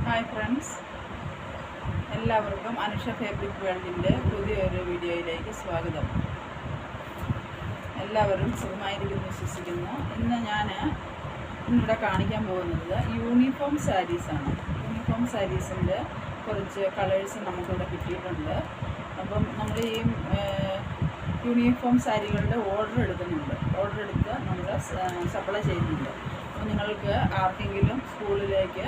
Hi friends, എല്ലാവർക്കും Anusha fabric വേൾഡിൻ്റെ പുതിയൊരു വീഡിയോയിലേക്ക് സ്വാഗതം. എല്ലാവരും സുഖമായിരിക്കുന്നു വിശ്വസിക്കുന്നു. ഇന്ന് ഞാൻ ഇവിടെ കാണിക്കാൻ പോകുന്നത് യൂണിഫോം സാരീസാണ്. യൂണിഫോം സാരീസിൻ്റെ കുറച്ച് കളേഴ്സ് നമുക്കിവിടെ കിട്ടിയിട്ടുണ്ട്. അപ്പം നമ്മൾ ഈ യൂണിഫോം സാരികളുടെ ഓർഡർ എടുക്കുന്നുണ്ട്. ഓർഡർ എടുത്ത് നമ്മൾ സപ്ലൈ ചെയ്യുന്നുണ്ട്. അപ്പോൾ നിങ്ങൾക്ക് ആർക്കെങ്കിലും സ്കൂളിലേക്ക്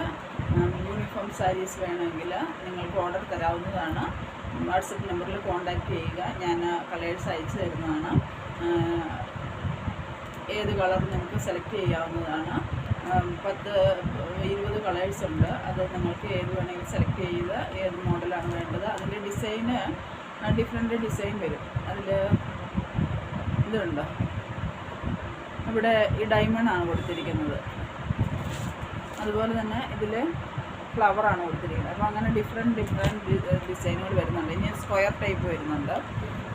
യൂണിഫോം സാരീസ് വേണമെങ്കിൽ നിങ്ങൾക്ക് ഓർഡർ തരാവുന്നതാണ്. വാട്സപ്പ് നമ്പറിൽ കോൺടാക്റ്റ് ചെയ്യുക. ഞാൻ കളേഴ്സ് അയച്ചു തരുന്നതാണ്. ഏത് കളർ നമുക്ക് സെലക്ട് ചെയ്യാവുന്നതാണ്. 10-20 കളേഴ്സ് ഉണ്ട്. അത് നിങ്ങൾക്ക് ഏത് വേണമെങ്കിലും സെലക്ട് ചെയ്ത് ഏത് മോഡലാണ് വേണ്ടത്. അതിൻ്റെ ഡിസൈന് ഡിഫറെൻ്റ് ഡിസൈൻ വരും. അതിൽ ഇതുണ്ട്. ഇവിടെ ഈ ഡയമണ്ടാണ് കൊടുത്തിരിക്കുന്നത്. അതുപോലെ തന്നെ ഇതിൽ ഫ്ലവറാണ് കൊടുത്തിരിക്കുന്നത്. അപ്പോൾ അങ്ങനെ ഡിഫറെൻറ്റ് ഡിസൈനുകൾ വരുന്നുണ്ട്. ഇനി സ്ക്വയർ ടൈപ്പ് വരുന്നുണ്ട്.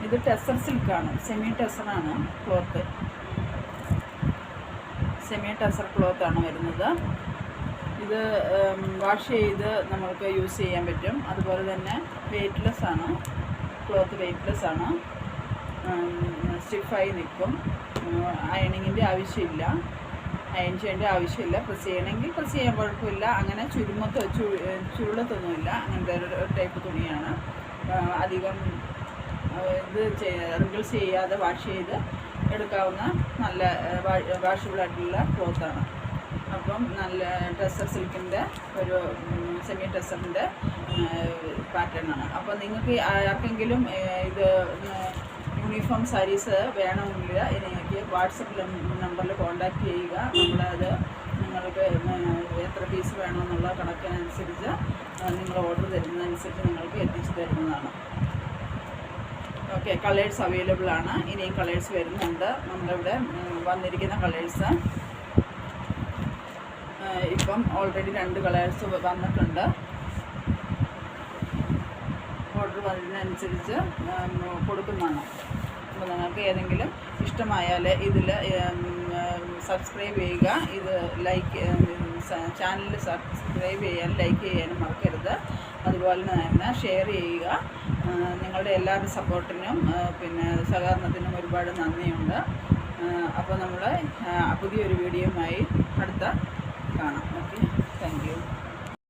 ഇത് ടെസർ സിൽക്കാണ്, സെമി ടെസറാണ് ക്ലോത്ത്. സെമി ടെസർ ക്ലോത്താണ് വരുന്നത്. ഇത് വാഷ് ചെയ്ത് നമ്മൾക്ക് യൂസ് ചെയ്യാൻ പറ്റും. അതുപോലെ തന്നെ വെയ്റ്റ്ലെസ് ആണ്. ക്ലോത്ത് വെയ്റ്റ്ലെസ് ആണ്. സ്റ്റിഫായി നിൽക്കും. അയണിങ്ങിൻ്റെ ആവശ്യമില്ല. അയൺ ചെയ്യേണ്ട ആവശ്യമില്ല. പ്രസ് ചെയ്യണമെങ്കിൽ പ്രസ് ചെയ്യാൻ കുഴപ്പമില്ല. അങ്ങനെ ചുരുളത്തൊന്നുമില്ല. അങ്ങനത്തെ ഒരു ടൈപ്പ് തുണിയാണ്. അധികം ഇത് റിങ്കിൾസ് ചെയ്യാതെ വാഷ് ചെയ്ത് എടുക്കാവുന്ന നല്ല വാഷബിളായിട്ടുള്ള ക്ലോത്താണ്. അപ്പം നല്ല ടെസർ സിൽക്കിൻ്റെ ഒരു സെമി ടെസറിൻ്റെ പാറ്റേണാണ്. അപ്പോൾ നിങ്ങൾക്ക് ആർക്കെങ്കിലും ഇത് യൂണിഫോം സാരീസ് വേണമെങ്കിൽ എനിക്ക് വാട്സപ്പ് നമ്പറിൽ കോൺടാക്റ്റ് ചെയ്യുക. നമ്മളത് നിങ്ങൾക്ക് എത്ര പീസ് വേണമെന്നുള്ള കണക്കിനനുസരിച്ച് നിങ്ങൾ ഓർഡർ തരുന്നതനുസരിച്ച് നിങ്ങൾക്ക് എത്തിച്ചു തരുന്നതാണ്. ഓക്കെ, കളേഴ്സ് അവൈലബിൾ ആണ്. ഇനിയും കളേഴ്സ് വരുന്നുണ്ട്. നമ്മളിവിടെ വന്നിരിക്കുന്ന കളേഴ്സ് ഇപ്പം ഓൾറെഡി 2 കളേഴ്സ് വന്നിട്ടുണ്ട്. ഓർഡർ വരുന്നതനുസരിച്ച് കൊടുക്കുന്നതാണ്. അപ്പോൾ നിങ്ങൾക്ക് ഏതെങ്കിലും ഇഷ്ടമായാൽ ഇതിൽ സബ്സ്ക്രൈബ് ചെയ്യുക. ഇത് ചാനൽ സബ്സ്ക്രൈബ് ചെയ്യാനും ലൈക്ക് ചെയ്യാനും മറക്കരുത്. അതുപോലെ തന്നെ ഷെയർ ചെയ്യുക. നിങ്ങളുടെ എല്ലാവരുടെ സപ്പോർട്ടിനും പിന്നെ സഹകരണത്തിനും ഒരുപാട് നന്ദിയുണ്ട്. അപ്പോൾ നമ്മൾ പുതിയൊരു വീഡിയോയുമായി അടുത്ത കാണാം. Okay, thank you.